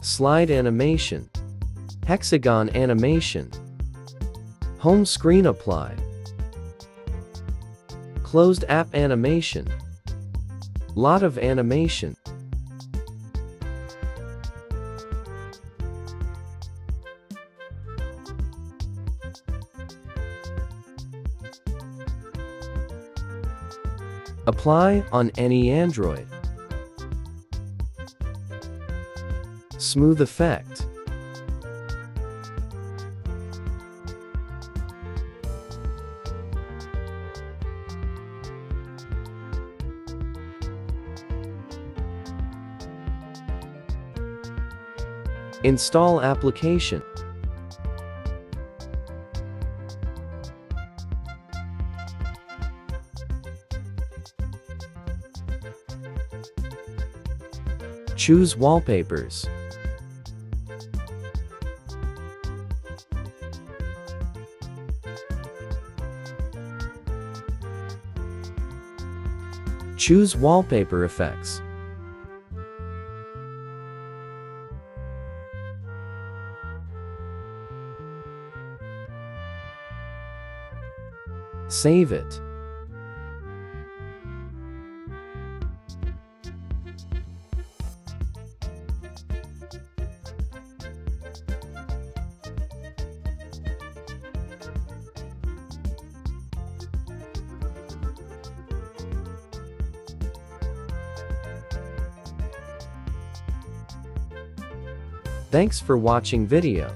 slide animation, hexagon animation, home screen apply, closed app animation, lot of animation, apply on any Android, smooth effect, install application, choose wallpapers, choose wallpaper effects, save it. Thanks for watching video.